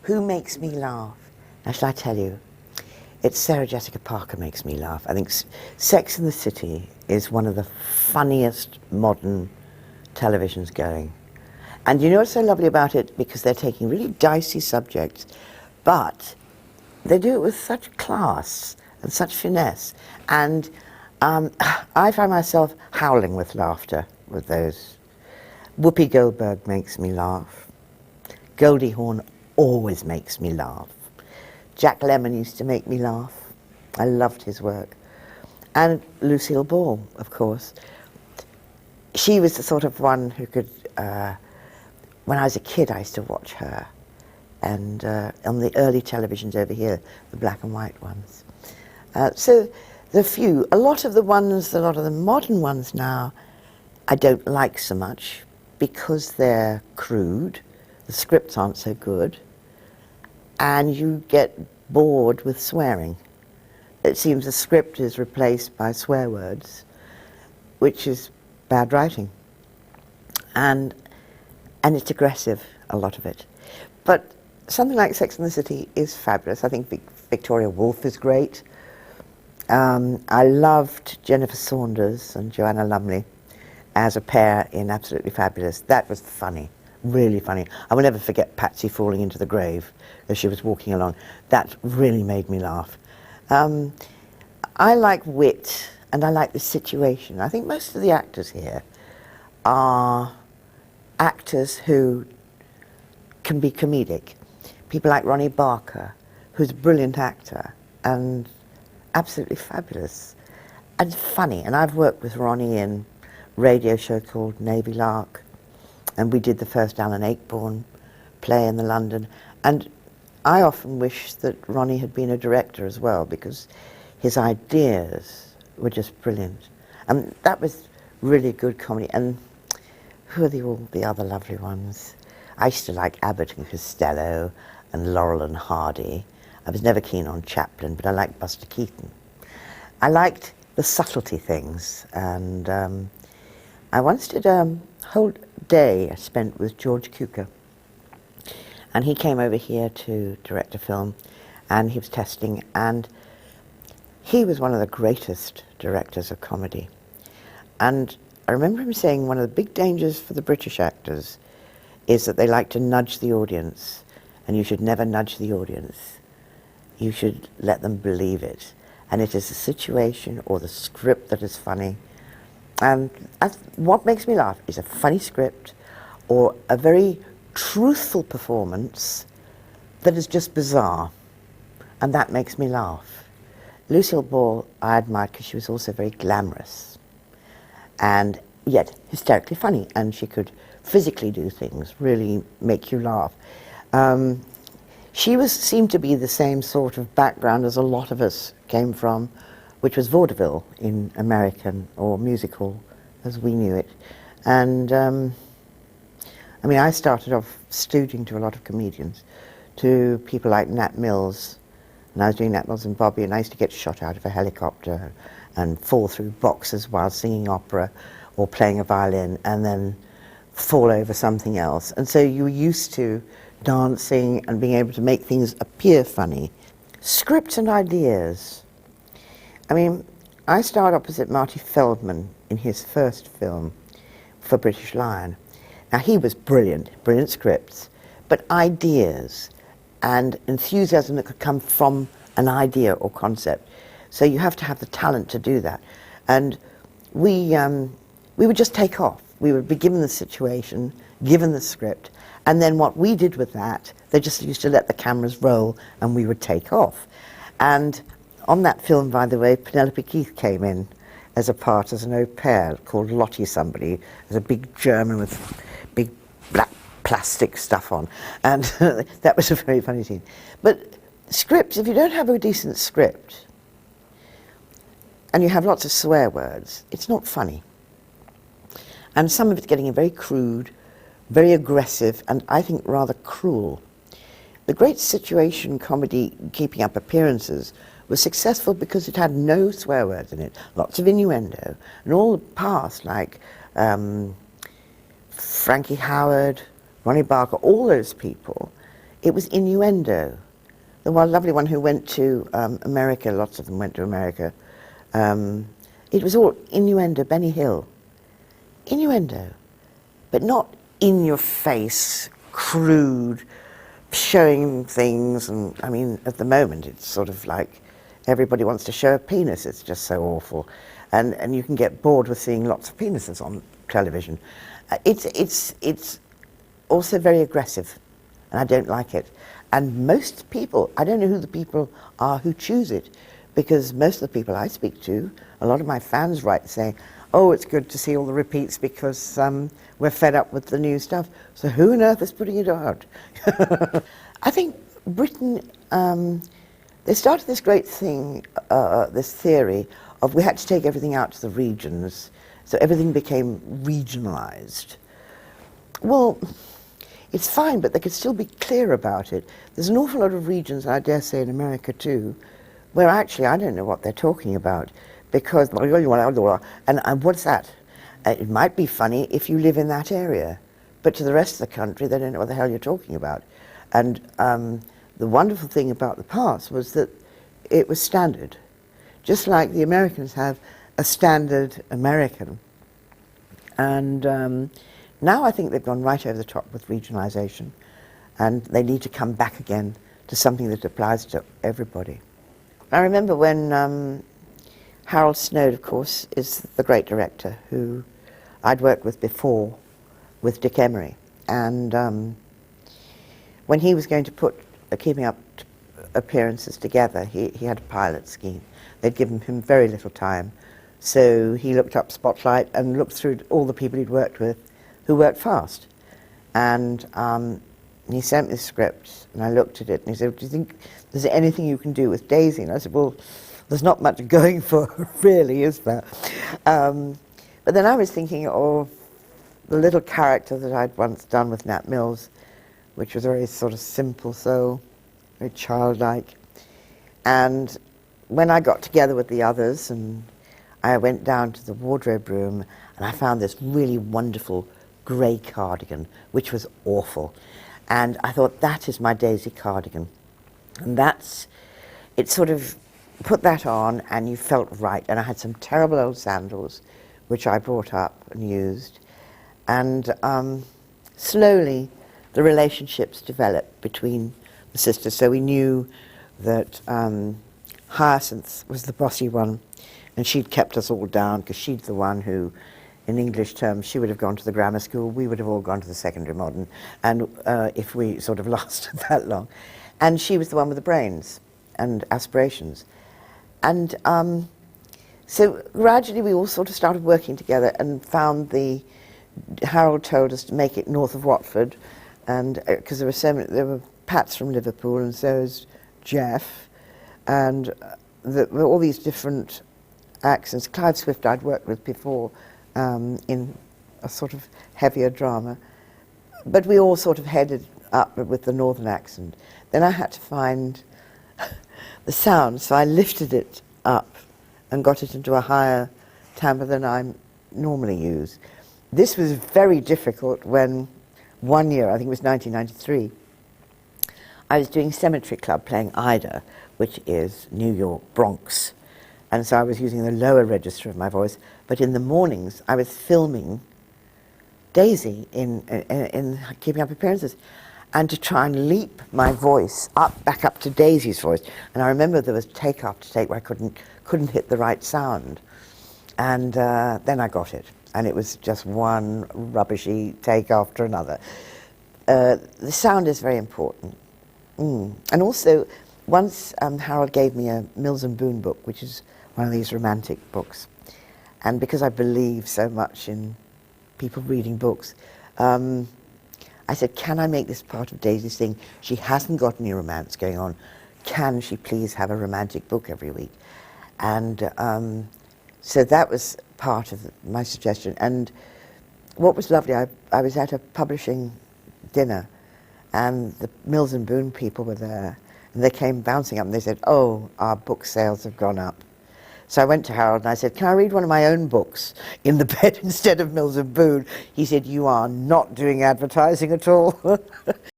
Who makes me laugh? Now, shall I tell you? It's Sarah Jessica Parker makes me laugh. I think Sex and the City is one of the funniest modern televisions going. And you know what's so lovely about it? Because they're taking really dicey subjects, but they do it with such class and such finesse. And I find myself howling with laughter with those. Whoopi Goldberg makes me laugh. Goldie Hawn always makes me laugh. Jack Lemmon used to make me laugh. I loved his work. And Lucille Ball, of course. She was the sort of one who could, when I was a kid, I used to watch her. And on the early televisions over here, the black and white ones. So a lot of the modern ones now, I don't like so much because they're crude, the scripts aren't so good, and you get bored with swearing. It seems the script is replaced by swear words, which is bad writing. And it's aggressive, a lot of it. But something like Sex and the City is fabulous. I think Victoria Woolf is great. I loved Jennifer Saunders and Joanna Lumley as a pair in Absolutely Fabulous. That was funny, really funny. I will never forget Patsy falling into the grave as she was walking along. That really made me laugh. I like wit and I like the situation. I think most of the actors here are actors who can be comedic. People like Ronnie Barker, who's a brilliant actor and absolutely fabulous and funny. And I've worked with Ronnie in a radio show called Navy Lark, and we did the first Alan Ayckbourn play in the London. And I often wish that Ronnie had been a director as well, because his ideas were just brilliant. And that was really good comedy. And who are all the other lovely ones? I used to like Abbott and Costello and Laurel and Hardy. I was never keen on Chaplin, but I liked Buster Keaton. I liked the subtlety things. And I once did a whole day I spent with George Cukor. And he came over here to direct a film, and he was testing, and he was one of the greatest directors of comedy. And I remember him saying one of the big dangers for the British actors is that they like to nudge the audience, and you should never nudge the audience. You should let them believe it. And it is the situation or the script that is funny. And what makes me laugh is a funny script or a very truthful performance that is just bizarre, and that makes me laugh. Lucille Ball I admired because she was also very glamorous and yet hysterically funny, and she could physically do things, really make you laugh. She seemed to be the same sort of background as a lot of us came from, which was vaudeville in American, or musical as we knew it. And I mean, I started off stooging to a lot of comedians, to people like Nat Mills, and I was doing Nat Mills and Bobby, and I used to get shot out of a helicopter and fall through boxes while singing opera or playing a violin, and then fall over something else. And so you were used to dancing and being able to make things appear funny. Scripts and ideas. I mean, I starred opposite Marty Feldman in his first film for British Lion. Now, he was brilliant, brilliant scripts, but ideas and enthusiasm that could come from an idea or concept. So you have to have the talent to do that. And we would just take off. We would be given the situation, given the script, and then what we did with that, they just used to let the cameras roll and we would take off. And on that film, by the way, Penelope Keith came in as a part as an au pair called Lottie somebody, as a big German with big black plastic stuff on. And that was a very funny scene. But scripts, if you don't have a decent script and you have lots of swear words, it's not funny. And some of it's getting very crude, very aggressive, and I think rather cruel. The great situation comedy, Keeping Up Appearances, was successful because it had no swear words in it, lots of innuendo, and all the past, like Frankie Howard, Ronnie Barker, all those people, it was innuendo. The one lovely one who went to America, lots of them went to America, it was all innuendo, Benny Hill. Innuendo, but not in your face, crude, showing things. And I mean, at the moment, it's sort of like everybody wants to show a penis. It's just so awful. And you can get bored with seeing lots of penises on television. It's also very aggressive, and I don't like it. And most people, I don't know who the people are who choose it, because most of the people I speak to, a lot of my fans write saying, oh, it's good to see all the repeats because we're fed up with the new stuff. So who on earth is putting it out? I think Britain, they started this great thing, this theory of we had to take everything out to the regions, so everything became regionalised. Well, it's fine, but they could still be clear about it. There's an awful lot of regions, and I dare say in America too, where actually I don't know what they're talking about, because, and what's that? It might be funny if you live in that area, but to the rest of the country, they don't know what the hell you're talking about. And the wonderful thing about the past was that it was standard. Just like the Americans have a standard American. And now I think they've gone right over the top with regionalisation, and they need to come back again to something that applies to everybody. I remember when Harold Snow, of course, is the great director who I'd worked with before with Dick Emery. And when he was going to put Keeping Up appearances together, he had a pilot scheme. They'd given him very little time. So he looked up Spotlight and looked through all the people he'd worked with who worked fast. And he sent me the script, and I looked at it, and he said, do you think there's anything you can do with Daisy? And I said, well, there's not much going for her, really, is there? But then I was thinking of the little character that I'd once done with Nat Mills, which was a very sort of simple soul, very childlike. And when I got together with the others, and I went down to the wardrobe room, and I found this really wonderful grey cardigan, which was awful. And I thought, that is my Daisy cardigan. And it sort of put that on, and you felt right. And I had some terrible old sandals, which I brought up and used. And slowly, the relationships developed between the sisters. So we knew that Hyacinth was the bossy one, and she'd kept us all down, because she'd the one who, in English terms, she would have gone to the grammar school, we would have all gone to the secondary modern, and if we sort of lasted that long. And she was the one with the brains and aspirations. And so gradually we all sort of started working together and found Harold told us to make it north of Watford, and because there were Pats from Liverpool, and so was Jeff, and all these different accents. Clive Swift I'd worked with before in a sort of heavier drama, but we all sort of headed up with the northern accent. Then I had to find the sound, so I lifted it up and got it into a higher timbre than I normally use. This was very difficult when one year, I think it was 1993, I was doing Cemetery Club playing Ida, which is New York, Bronx. And so I was using the lower register of my voice, but in the mornings I was filming Daisy in Keeping Up Appearances, and to try and leap my voice back up to Daisy's voice. And I remember there was take after take where I couldn't hit the right sound. And then I got it, and it was just one rubbishy take after another. The sound is very important. And also, once Harold gave me a Mills and Boon book, which is one of these romantic books, and because I believe so much in people reading books, I said, can I make this part of Daisy's thing? She hasn't got any romance going on. Can she please have a romantic book every week? And so that was part of my suggestion. And what was lovely, I was at a publishing dinner, and the Mills and Boon people were there, and they came bouncing up and they said, oh, our book sales have gone up. So I went to Harold and I said, can I read one of my own books in the bed instead of Mills and Boon? He said, you are not doing advertising at all.